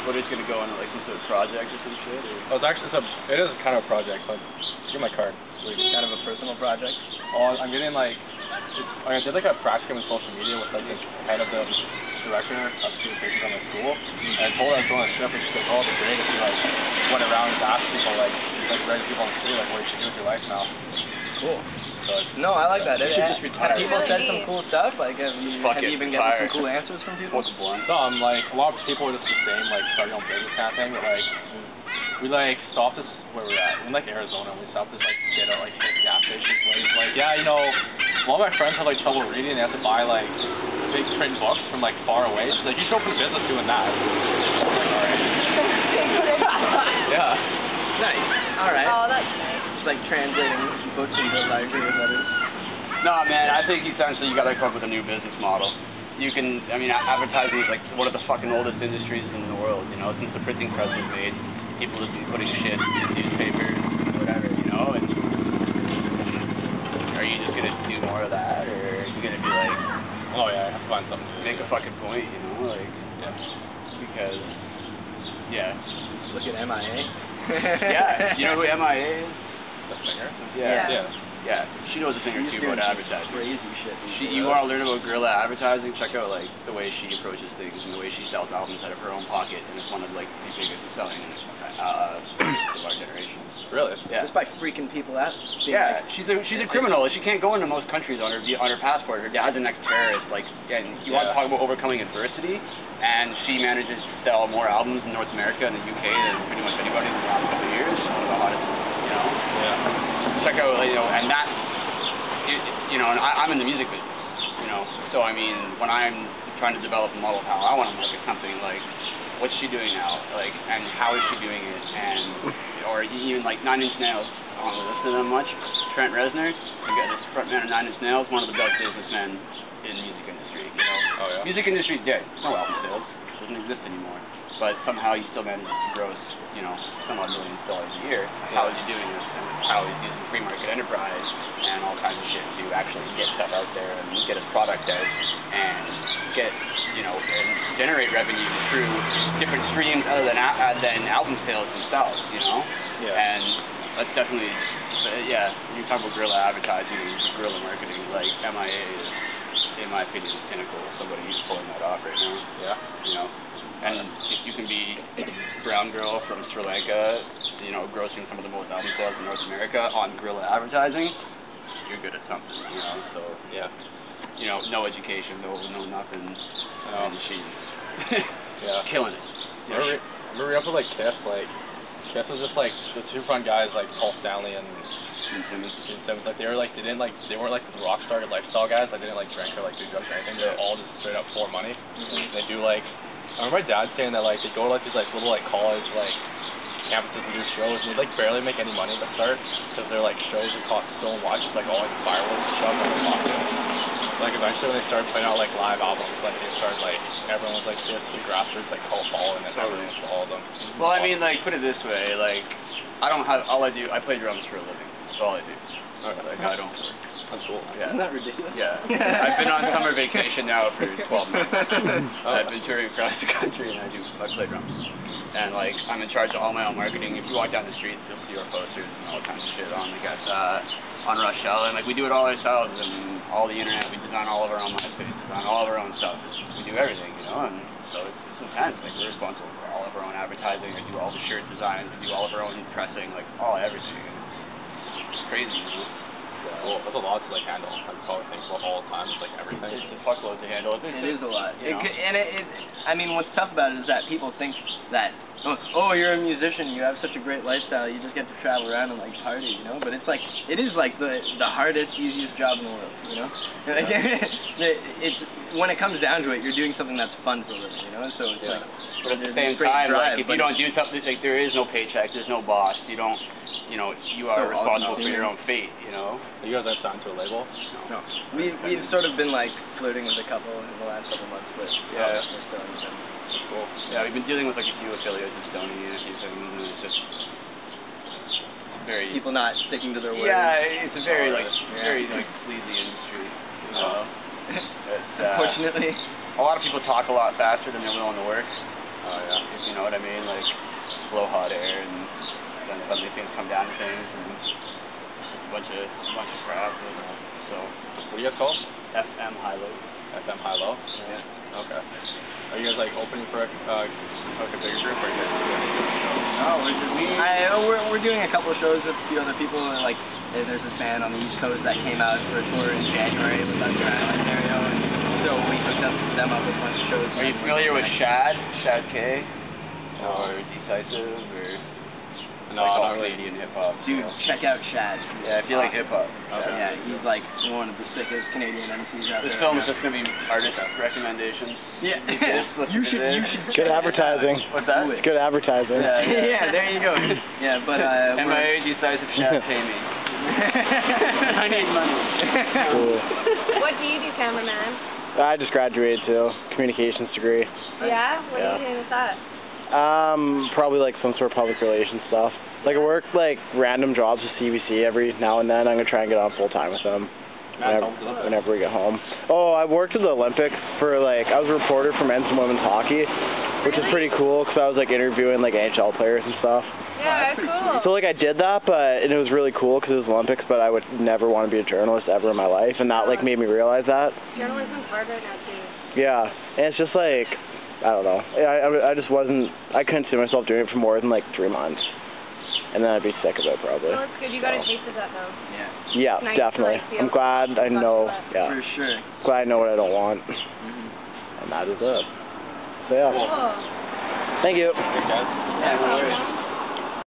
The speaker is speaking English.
What is gonna go into like some sort of project or some shit? Or? Oh, it's actually it is kind of a project. Like, give my card. Like kind of a personal project. Oh, I'm getting like I did like a practicum in social media with like the head of the director of communications on my school, and I told her I was going on a trip, and she's like, "Oh, it'd be great if you like went around and asked people like regular people on the street like what you should do with your life now." Cool. So no, I like that. You should just retire. Have people said some cool stuff? Like, have you been getting some cool answers from people? What's the point? No, I'm like a lot of people are just the same, like start your own business kind of thing, but like. We like stopped this where we're at. We're in like Arizona. We stopped this like kid at like his gas station. So he's like, yeah, you know, a lot of my friends have like trouble reading. They have to buy like big print books from like far away. She's like, you should open a business doing that. I'm like, all right. Yeah. Nice. All right. Oh, that's nice. It's like translating books into library letters. No, man. I think essentially you got to come up with a new business model. You can, I mean, advertising is like one of the fucking oldest industries in the world. You know, since the printing press was made. People have been putting shit in newspapers, whatever, you know, and are you just going to do more of that, or are you going to be like, oh yeah, I have to find something to make a fucking point, you know, like, yeah. Because, yeah. Look at MIA. Yeah, you know who MIA is? The singer? Yeah. Yeah, she knows a thing or two about advertising. Crazy shit. You want to learn about guerrilla advertising? Check out like the way she approaches things and the way she sells albums out of her own pocket, and it's one of like the biggest selling of our generation. Really? Yeah. Just by freaking people out. Yeah, she's a criminal. She can't go into most countries on her passport. Her dad's an ex-terrorist. Like, and you want to talk about overcoming adversity, and she manages to sell more albums in North America and the UK than pretty much anybody in the last couple of years. One of the hottest, you know. Yeah. Check out, you know, and that, you know, and I'm in the music business, you know, so I mean, when I'm trying to develop a model of how I want to market something, like, what's she doing now, like, and how is she doing it, and, or even like 9 Inch Nails, I don't listen to them much, Trent Reznor, you got this frontman of 9 Inch Nails, one of the best businessmen in the music industry, you know. Oh, yeah? Music industry's dead, no album sales, it doesn't exist anymore, but somehow he still manages to gross, you know, some odd $millions a year. How is he doing this? And how he's using free market enterprise and all kinds of shit to actually get stuff out there and get his product out and get, you know, and generate revenue through different streams other than album sales themselves, you know? Yeah. And that's definitely, yeah, when you talk about guerrilla advertising and guerrilla marketing, like MIA is, in my opinion, the pinnacle of somebody who's pulling that off right now. Yeah. You know? And if you can be a brown girl from Sri Lanka, you know, grossing some of the most album sales in North America on guerrilla advertising, you're good at something, you know, so, yeah. You know, no education, no nothing, and she's yeah. killing it. Yeah. Remember we up with, like, Kiss was just, like, the two front guys, like, Paul Stanley and Gene Simmons, like, they weren't, like, the rock star lifestyle guys, like, they didn't, like, drink or, like, do drugs or anything, they were all just straight up for money, They do, like, I remember my dad saying that, like, they go to, like, these, like, little, like, college, like, campuses and do shows, and they, like, barely make any money at the start, because they're, like, shows that cost so much, like, all, like, fireworks and stuff, and pocket. Like, eventually when they started putting out, like, live albums, like, they started, like, everyone was, like, seriously grassroots, like, cult following it, everyone was all of them. Well, I mean, like, put it this way, like, I play drums for a living, that's all I do. Like, I don't work. That's cool. Yeah. Isn't that ridiculous? Yeah. I've been on summer vacation now for 12 months. I've been touring across the country and I play drums. And like, I'm in charge of all my own marketing. If you walk down the streets, you'll see our posters and all kinds of shit on on Rochelle. And like, we do it all ourselves and all the internet. We design all of our own MySpace, design all of our own stuff. We do everything, you know, and so it's intense. Like, we're responsible for all of our own advertising. We do all the shirt designs. We do all of our own pressing, like everything. It's crazy, you know. Yeah, well, that's a lot to like handle. I probably think about all the time. It's like everything. It's a fuckload to handle. It is a lot. You know? I mean, what's tough about it is that people think that, oh, you're a musician, you have such a great lifestyle, you just get to travel around and like party, you know. But it's like, it is like the hardest, easiest job in the world, you know. Like, it's when it comes down to it, you're doing something that's fun for a living, you know. So it's like, but at the same time, like, if you don't do something, like, there is no paycheck, there's no boss, you don't. You know, you are responsible for your own fate, you know? You guys aren't signed to a label? No. We've sort of been, like, flirting with a couple in the last couple months, but yeah. We're still in them. Cool. Yeah, we've been dealing with, like, a few affiliates in Stoney and a few things, and it's just very... People not sticking to their word. Yeah, it's a very, very sleazy industry, you know? Unfortunately. A lot of people talk a lot faster than they're willing to work. Oh, yeah. If you know what I I mean? Like, blow hot air, and then suddenly things come down to things, and a bunch of crap, and so. What do you guys call? FM high low. FM high low. Yeah. Okay. Are you guys like opening for a bigger group, or are you guys doing No, we're just we're doing a couple of shows with a few other people. Like there's this band on the East Coast that came out for a tour in January with us around Ontario, and so we hooked them up with a bunch of shows. Are you familiar with Shad K, or Decisive, or? No, like not really. Canadian hip hop. Dude, check out Shad. Yeah, if you like hip hop. Okay. Yeah, he's like one of the sickest Canadian MCs out This there. film is just gonna be artist recommendations. Yeah. You should. Good advertising. What's that? It's good advertising. Yeah. Yeah, there you go. Yeah, but MIA Decisive Shad, pay me. I need money. Cool. What do you do, cameraman? I just graduated too, communications degree. Yeah? What Yeah. are you doing with that? Probably like some sort of public relations stuff. Like I work like random jobs with CBC every now and then. I'm gonna try and get on full time with them whenever we get home. Oh, I worked at the Olympics for like I was a reporter for men's and women's hockey, which is pretty cool because I was like interviewing like NHL players and stuff. Yeah, cool. So like I did that, and it was really cool because it was Olympics. But I would never want to be a journalist ever in my life, and that like made me realize that. Journalism's hard right now too. Yeah, and it's just like I don't know. I just wasn't. I couldn't see myself doing it for more than like 3 months, and then I'd be sick of it probably. Well, it's good. You got a taste of that though. Yeah. Yeah, Nice definitely. to, like, I'm glad I know. Yeah, For sure. glad I know what I don't want, and that is it. So yeah. Cool. Thank you. Hey guys. Yeah, no worries.